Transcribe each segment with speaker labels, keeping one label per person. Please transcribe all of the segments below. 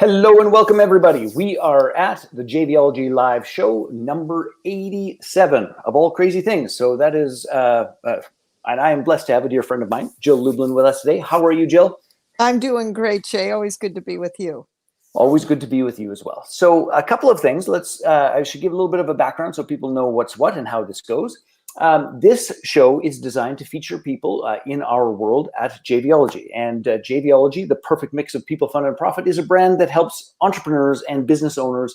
Speaker 1: Hello and welcome, everybody. We are at the JVology live show number 87 of all crazy things. So that is, and I am blessed to have a dear friend of mine, Jill Lublin, with us today. How are you, Jill?
Speaker 2: I'm doing great, Jay. Always good to be with you.
Speaker 1: Always good to be with you as well. So a couple of things. I should give a little bit of a background so people know what's what and how this goes. This show is designed to feature people in our world at JVology. And JVology, the perfect mix of people, fun, and profit, is a brand that helps entrepreneurs and business owners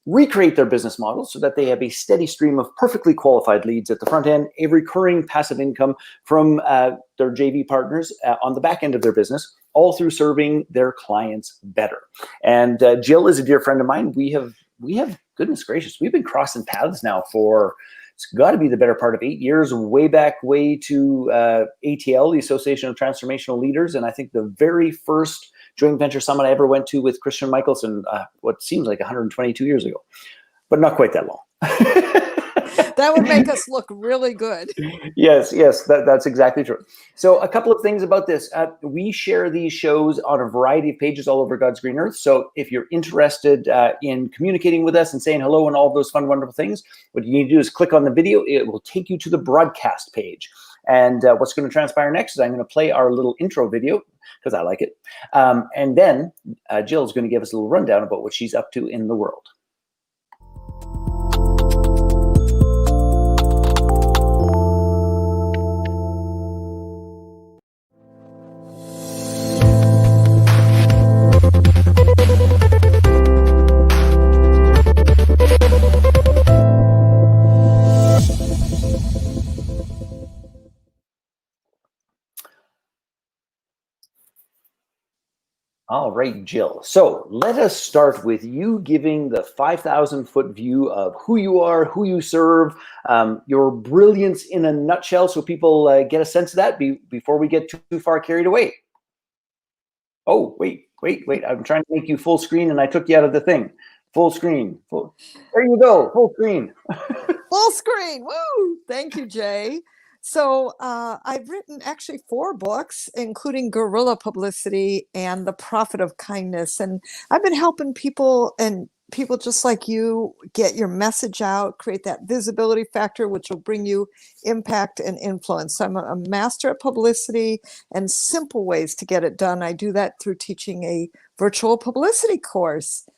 Speaker 1: recreate their business models so that they have a steady stream of perfectly qualified leads at the front end, a recurring passive income from their JV partners on the back end of their business, all through serving their clients better. And Jill is a dear friend of mine. We have, goodness gracious, we've been crossing paths now for, it's got to be the better part of 8 years, way to ATL, the Association of Transformational Leaders. And I think the very first joint venture summit I ever went to with Christian Michelson, what seems like 122 years ago, but not quite that long.
Speaker 2: That would make us look really good.
Speaker 1: Yes, that's exactly true. So a couple of things about this. We share these shows on a variety of pages all over God's green earth. So if you're interested in communicating with us and saying hello and all those fun, wonderful things, what you need to do is click on the video. It will take you to the broadcast page. And what's going to transpire next is I'm going to play our little intro video because I like it. And then Jill's going to give us a little rundown about what she's up to in the world. All right, Jill. So let us start with you giving the 5,000-foot view of who you are, who you serve, your brilliance in a nutshell, so people get a sense of that before we get too far carried away. Oh, wait. I'm trying to make you full screen, and I took you out of the thing. Full screen. There you go. Full screen.
Speaker 2: Full screen. Woo! Thank you, Jay. So I've written actually 4 books, including Guerrilla Publicity and The Profit of Kindness. And I've been helping people just like you get your message out, create that visibility factor, which will bring you impact and influence. I'm a master at publicity and simple ways to get it done. I do that through teaching a virtual publicity course.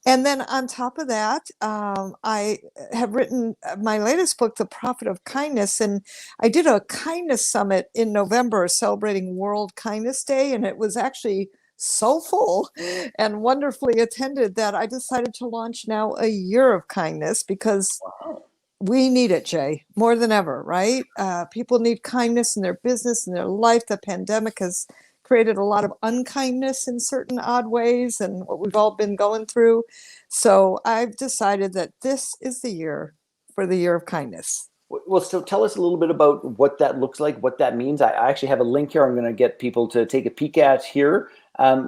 Speaker 2: And then on top of that, I have written my latest book, The Profit of Kindness, and I did a kindness summit in November celebrating World Kindness Day, and it was actually so full and wonderfully attended that I decided to launch now a year of kindness because we need it, Jay, more than ever, right? People need kindness in their business, in their life. The pandemic has created a lot of unkindness in certain odd ways and what we've all been going through. So I've decided that this is the year for the year of kindness.
Speaker 1: Well, so tell us a little bit about what that looks like, what that means. I actually have a link here I'm going to get people to take a peek at here.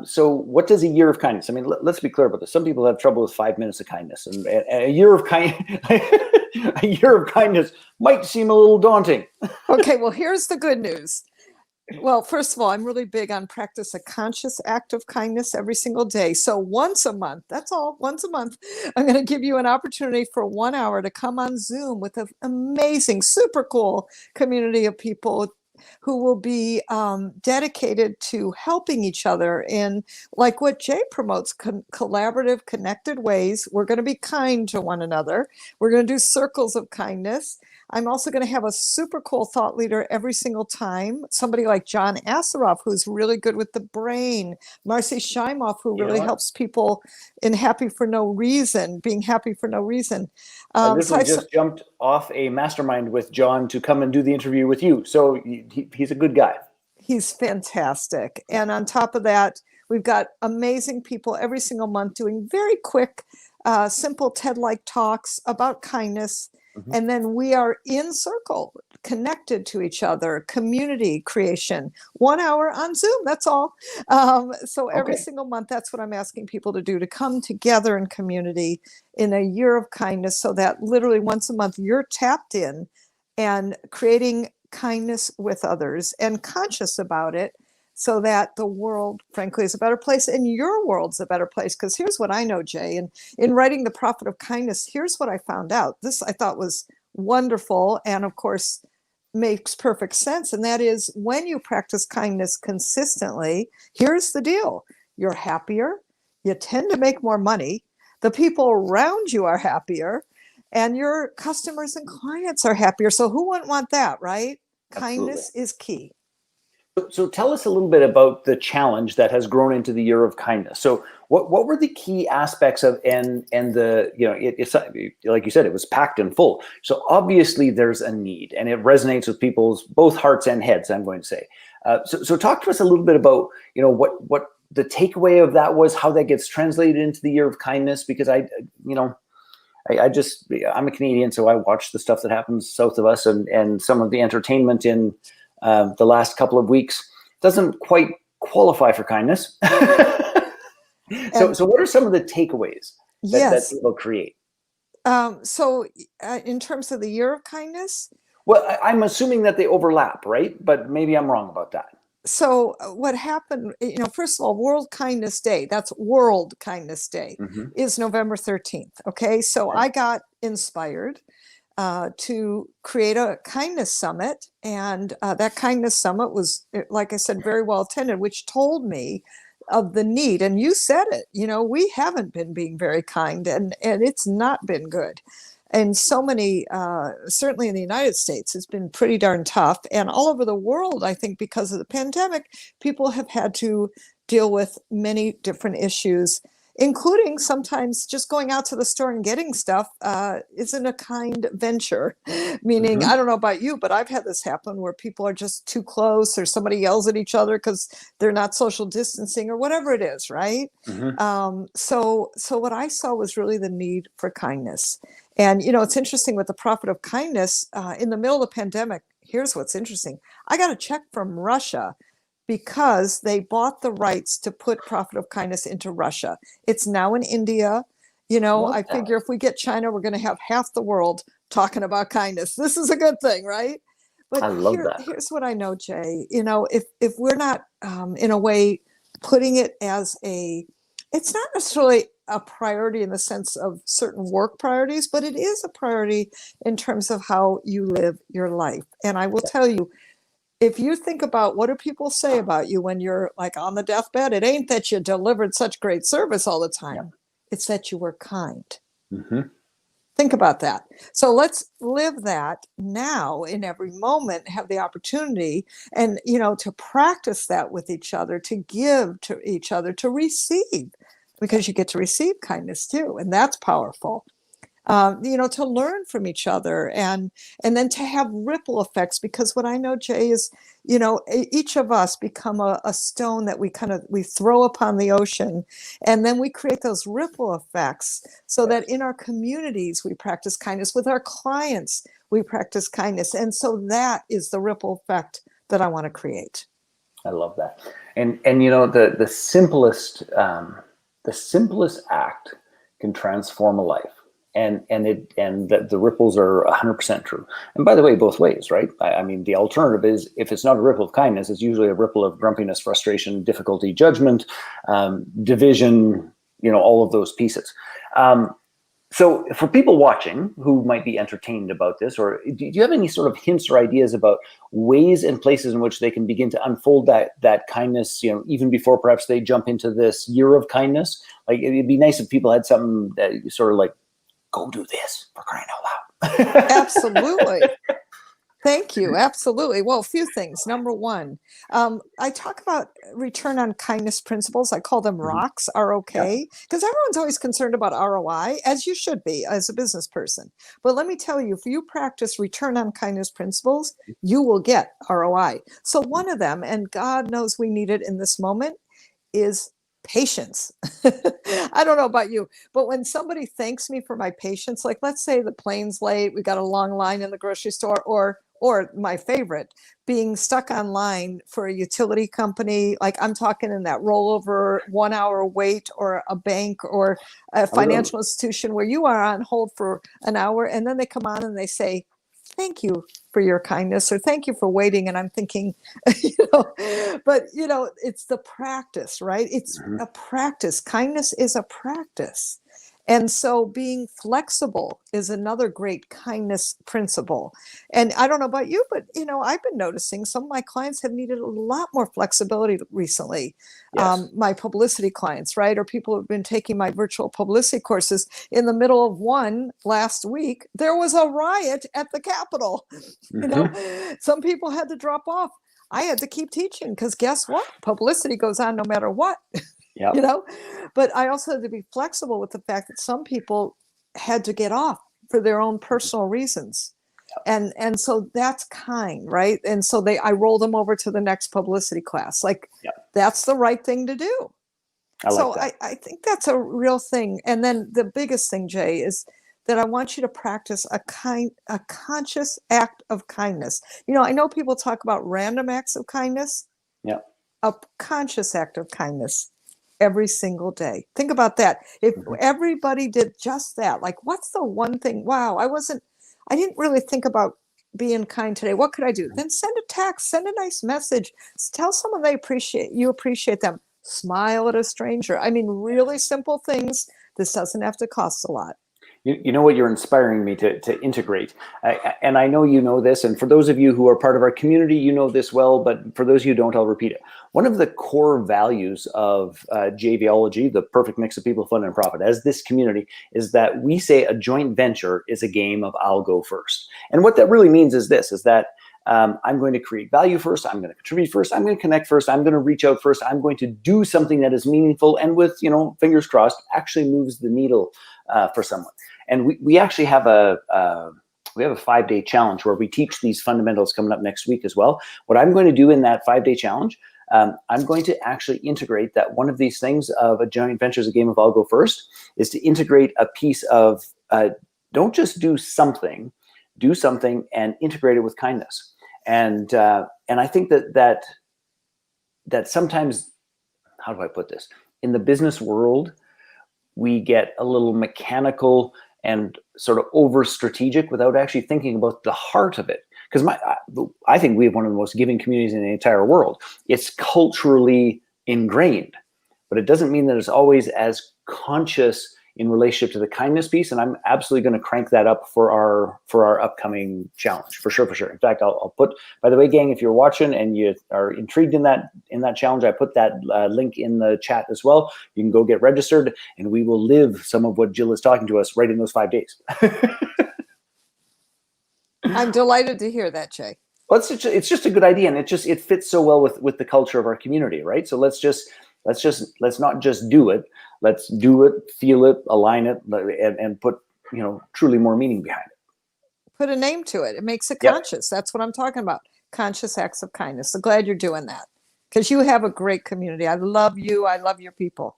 Speaker 1: So what does a year of kindness? I mean, let's be clear about this. Some people have trouble with 5 minutes of kindness, and a year of a year of kindness might seem a little daunting.
Speaker 2: Okay, well, here's the good news. Well, first of all, I'm really big on practice a conscious act of kindness every single day. So once a month, that's all, once a month, I'm going to give you an opportunity for 1 hour to come on Zoom with an amazing, super cool community of people who will be dedicated to helping each other in, like what Jay promotes, collaborative, connected ways. We're going to be kind to one another. We're going to do circles of kindness. I'm also going to have a super cool thought leader every single time. Somebody like John Asseroff, who's really good with the brain. Marcy Shimoff, who really helps people in happy for no reason, being happy for no reason.
Speaker 1: I literally just jumped off a mastermind with John to come and do the interview with you. So he's a good guy.
Speaker 2: He's fantastic. And on top of that, we've got amazing people every single month doing very quick, simple TED-like talks about kindness. And then we are in circle, connected to each other, community creation, 1 hour on Zoom, that's all. So every single month, that's what I'm asking people to do, to come together in community in a year of kindness, so that literally once a month you're tapped in and creating kindness with others and conscious about it, so that the world, frankly, is a better place and your world's a better place. Because here's what I know, Jay, and in writing The Profit of Kindness, here's what I found out. This I thought was wonderful, and of course makes perfect sense. And that is, when you practice kindness consistently, here's the deal: you're happier, you tend to make more money, the people around you are happier, and your customers and clients are happier. So who wouldn't want that, right?
Speaker 1: Absolutely.
Speaker 2: Kindness is key.
Speaker 1: So tell us a little bit about the challenge that has grown into the Year of Kindness. So what were the key aspects of, and the, it's like you said, it was packed and full. So obviously there's a need, and it resonates with people's both hearts and heads, I'm going to say. So talk to us a little bit about, what the takeaway of that was, how that gets translated into the Year of Kindness, because I'm a Canadian, so I watch the stuff that happens south of us, and some of the entertainment in the last couple of weeks doesn't quite qualify for kindness. So what are some of the takeaways that people create?
Speaker 2: So in terms of the Year of Kindness?
Speaker 1: Well, I'm assuming that they overlap, right? But maybe I'm wrong about that.
Speaker 2: So what happened, first of all, World Kindness Day, that's World Kindness Day, is November 13th. Okay. So I got inspired to create a kindness summit. And that kindness summit was, like I said, very well attended, which told me of the need. And you said it, we haven't been being very kind, and it's not been good. And so many, certainly in the United States, it's been pretty darn tough. And all over the world, I think because of the pandemic, people have had to deal with many different issues, including sometimes just going out to the store and getting stuff isn't a kind venture. Meaning, I don't know about you, but I've had this happen where people are just too close, or somebody yells at each other because they're not social distancing, or whatever it is, right? So what I saw was really the need for kindness. And, it's interesting with the Profit of Kindness, in the middle of the pandemic, here's what's interesting. I got a check from Russia because they bought the rights to put Profit of Kindness into Russia. It's now in India. I figure if we get China, we're going to have half the world talking about kindness. This is a good thing, right? But
Speaker 1: I love that.
Speaker 2: Here's what I know, Jay. If we're not, in a way, putting it as it's not necessarily a priority in the sense of certain work priorities, but it is a priority in terms of how you live your life. And I will tell you, if you think about what do people say about you when you're like on the deathbed, it ain't that you delivered such great service all the time. It's that you were kind. Think about that. So let's live that now in every moment, have the opportunity, and, to practice that with each other, to give to each other, to receive, because you get to receive kindness too. And that's powerful. To learn from each other, and then to have ripple effects, because what I know, Jay, is, each of us become a stone that we throw upon the ocean, and then we create those ripple effects so that in our communities, we practice kindness, with our clients, we practice kindness. And so that is the ripple effect that I want to create.
Speaker 1: I love that. And the simplest act can transform a life. And the ripples are 100% true. And by the way, both ways, right? I mean, the alternative is, if it's not a ripple of kindness, it's usually a ripple of grumpiness, frustration, difficulty, judgment, division, all of those pieces. So for people watching who might be entertained about this, or do you have any sort of hints or ideas about ways and places in which they can begin to unfold that kindness, even before perhaps they jump into this Year of Kindness? Like, it'd be nice if people had something that sort of like, go do this, for crying out loud.
Speaker 2: Absolutely. Thank you. Absolutely. Well, a few things. Number one, I talk about return on kindness principles. I call them ROCs, R-O-K, because everyone's always concerned about ROI, as you should be as a business person. But let me tell you, if you practice return on kindness principles, you will get ROI. So one of them, and God knows we need it in this moment, is patience. I don't know about you, but when somebody thanks me for my patience, like let's say the plane's late, we got a long line in the grocery store, or my favorite, being stuck online for a utility company, like I'm talking in that rollover 1 hour wait, or a bank or a financial institution where you are on hold for an hour, and then they come on and they say, thank you for your kindness, or thank you for waiting. And I'm thinking, but it's the practice, right? It's
Speaker 1: Mhm.
Speaker 2: a practice. Kindness is a practice. And so being flexible is another great kindness principle. And I don't know about you, but I've been noticing some of my clients have needed a lot more flexibility recently.
Speaker 1: Yes.
Speaker 2: My publicity clients, right? Or people who've been taking my virtual publicity courses. In the middle of one last week, there was a riot at the Capitol.
Speaker 1: Mhm.
Speaker 2: Some people had to drop off. I had to keep teaching because guess what? Publicity goes on no matter what. you
Speaker 1: Yep.
Speaker 2: know but I also had to be flexible with the fact that some people had to get off for their own personal reasons, and so that's kind, right? And so I roll them over to the next publicity class, like
Speaker 1: Yep.
Speaker 2: that's the right thing to do.
Speaker 1: I like
Speaker 2: So
Speaker 1: that.
Speaker 2: I think that's a real thing. And then the biggest thing, Jay, is that I want you to practice a conscious act of kindness. I know people talk about random acts of kindness.
Speaker 1: Yep.
Speaker 2: A conscious act of kindness every single day. Think about that. If
Speaker 1: Mhm.
Speaker 2: everybody did just that, like what's the one thing? Wow, I didn't really think about being kind today. What could I do? Then send a text, send a nice message, tell someone you appreciate them, smile at a stranger. I mean, really simple things. This doesn't have to cost a lot.
Speaker 1: You know what, you're inspiring me to integrate. And I know you know this, and for those of you who are part of our community, you know this well, but for those of you who don't, I'll repeat it. One of the core values of JVology, the perfect mix of people, fun, and profit, as this community, is that we say a joint venture is a game of I'll go first. And what that really means is this, is that I'm going to create value first, I'm going to contribute first, I'm going to connect first, I'm going to reach out first, I'm going to do something that is meaningful and with, fingers crossed, actually moves the needle for someone. And we actually have a 5-day challenge where we teach these fundamentals coming up next week as well. What I'm going to do in that 5-day challenge, I'm going to actually integrate that one of these things of a joint venture is a game of I'll go first, is to integrate a piece of don't just do something and integrate it with kindness. And I think that sometimes, how do I put this? In the business world, we get a little mechanical and sort of over strategic without actually thinking about the heart of it. Because I think we have one of the most giving communities in the entire world. It's culturally ingrained, but it doesn't mean that it's always as conscious in relationship to the kindness piece. And I'm absolutely going to crank that up for our upcoming challenge, for sure. In fact, I'll put, by the way, gang, if you're watching and you are intrigued in that challenge, I put that link in the chat as well. You can go get registered, and we will live some of what Jill is talking to us right in those 5 days.
Speaker 2: I'm delighted to hear that, Jay.
Speaker 1: Well, it's just a good idea, and it fits so well with the culture of our community, right? So let's not just do it. Let's do it, feel it, align it, and put truly more meaning behind it.
Speaker 2: Put a name to it. It makes it
Speaker 1: Yep.
Speaker 2: conscious. That's what I'm talking about. Conscious acts of kindness. So glad you're doing that, because you have a great community. I love you. I love your people.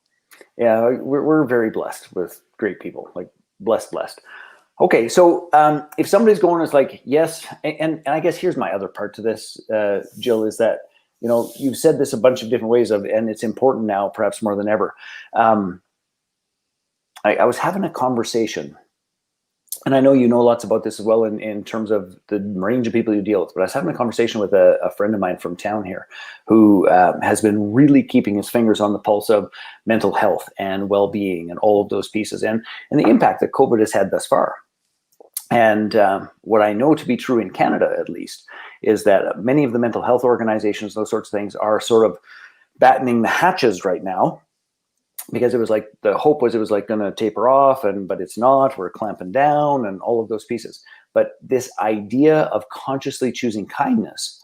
Speaker 1: Yeah, we're very blessed with great people, like blessed. Okay, so if somebody's going, it's like, yes, and I guess here's my other part to this, Jill, is that, you've said this a bunch of different ways and it's important now, perhaps more than ever. I was having a conversation, and I know you know lots about this as well in terms of the range of people you deal with, but I was having a conversation with a friend of mine from town here who has been really keeping his fingers on the pulse of mental health and well-being and all of those pieces and the impact that COVID has had thus far. And what I know to be true in Canada, at least, is that many of the mental health organizations, those sorts of things, are sort of battening the hatches right now, because it was like the hope was it was like going to taper off, but it's not. We're clamping down and all of those pieces. But this idea of consciously choosing kindness,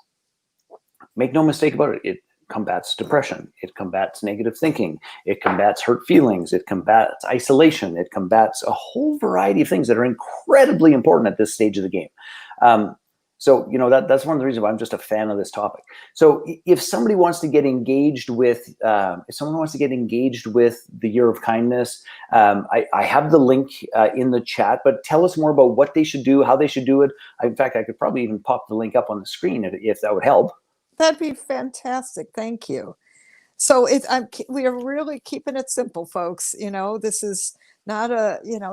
Speaker 1: make no mistake about it, it combats depression, it combats negative thinking, it combats hurt feelings, it combats isolation, it combats a whole variety of things that are incredibly important at this stage of the game. So that's one of the reasons why I'm just a fan of this topic. So if somebody wants to get engaged with, the Year of Kindness, I have the link in the chat. But tell us more about what they should do, how they should do it. In fact, I could probably even pop the link up on the screen if that would help.
Speaker 2: That'd be fantastic. Thank you. So we are really keeping it simple, folks. This is not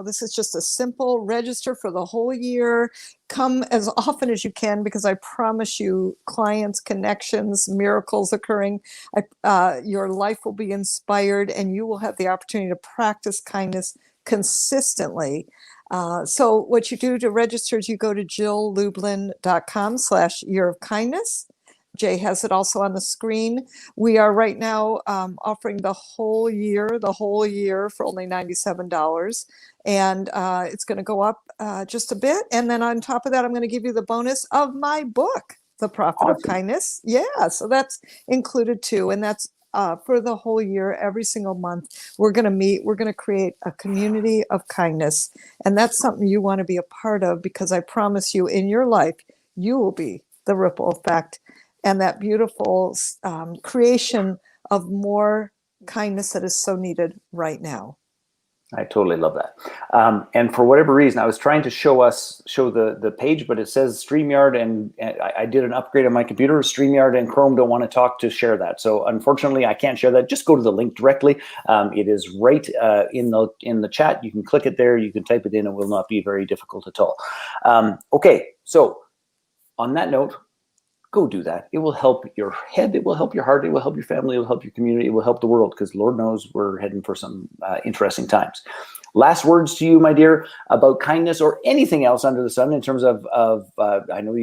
Speaker 2: this is just a simple register for the whole year. Come as often as you can, because I promise you, clients, connections, miracles occurring. Your life will be inspired, and you will have the opportunity to practice kindness consistently. So what you do to register is you go to jilllublin.com/year of kindness. Jay has it also on the screen. We are right now offering the whole year for only $97. And it's going to go up just a bit. And then on top of that, I'm going to give you the bonus of my book, The Profit of Kindness. Yeah, so that's included too. And that's for the whole year, every single month. We're going to meet, we're going to create a community of kindness. And that's something you want to be a part of, because I promise you, in your life, you will be the ripple effect and that beautiful creation of more kindness that is so needed right now.
Speaker 1: I totally love that. And for whatever reason, I was trying to show the page, but it says StreamYard, and I did an upgrade on my computer. StreamYard and Chrome don't want to talk to share that. So unfortunately, I can't share that. Just go to the link directly. It is right in the chat. You can click it there. You can type it in. It will not be very difficult at all. Okay, so on that note, go do that. It will help your head. It will help your heart. It will help your family. It will help your community. It will help the world, because Lord knows we're heading for some interesting times. Last words to you, my dear, about kindness or anything else under the sun in terms of I know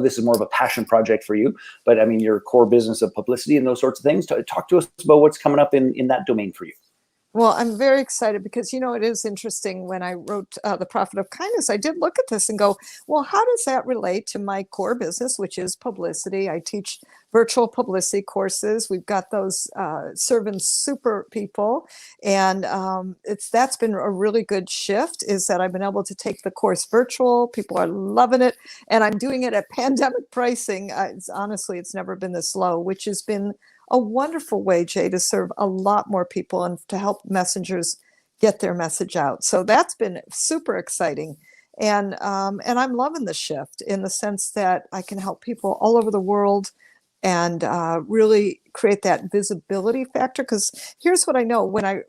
Speaker 1: this is more of a passion project for you, but I mean, your core business of publicity and those sorts of things. Talk to us about what's coming up in that domain for you.
Speaker 2: Well, I'm very excited because, it is interesting. When I wrote The Profit of Kindness, I did look at this and go, well, how does that relate to my core business, which is publicity? I teach virtual publicity courses. We've got those serving super people. And that's been a really good shift, is that I've been able to take the course virtual. People are loving it. And I'm doing it at pandemic pricing. Honestly, it's never been this low, which has been a wonderful way, Jay, to serve a lot more people and to help messengers get their message out. So that's been super exciting. And I'm loving the shift, in the sense that I can help people all over the world and really create that visibility factor. Because here's what I know, what I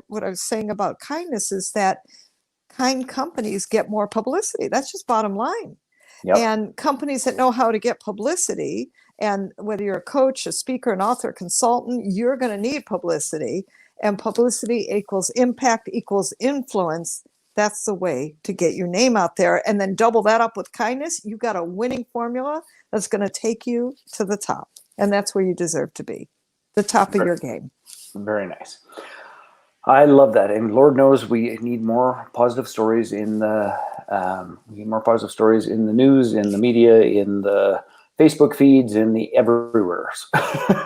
Speaker 2: was saying about kindness is that kind companies get more publicity. That's just bottom line. Yep. And companies that know how to get publicity, and whether you're a coach, a speaker, an author, a consultant, you're going to need publicity. And publicity equals impact equals influence. That's the way to get your name out there. And then double that up with kindness. You've got a winning formula that's going to take you to the top. And that's where you deserve to be, the top of your game.
Speaker 1: Very nice. I love that, and Lord knows we need more positive stories in the news, in the media, in the Facebook feeds, in the everywhere.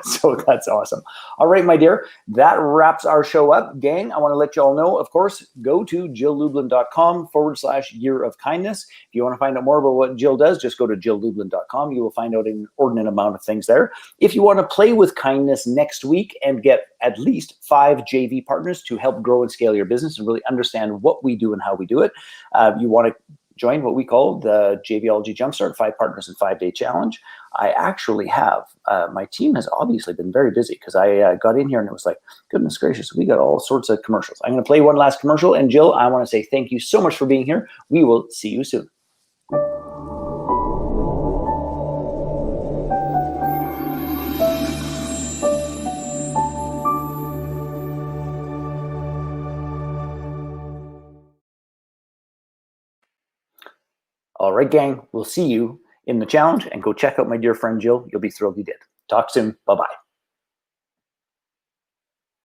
Speaker 1: So that's awesome. All right, my dear, that wraps our show up. Gang, I want to let you all know, of course, go to jilllublin.com/year of kindness. If you want to find out more about what Jill does, just go to jilllublin.com. You will find out an inordinate amount of things there. If you want to play with kindness next week and get at least 5 JV partners to help grow and scale your business and really understand what we do and how we do it, you want to join what we call the JVology Jumpstart 5 Partners in 5-Day Challenge. I actually have, my team has obviously been very busy, because I got in here and it was like, goodness gracious, we got all sorts of commercials. I'm going to play one last commercial. And Jill, I want to say thank you so much for being here. We will see you soon. All right, gang, we'll see you in the challenge, and go check out my dear friend Jill. You'll be thrilled you did. Talk soon. Bye-bye.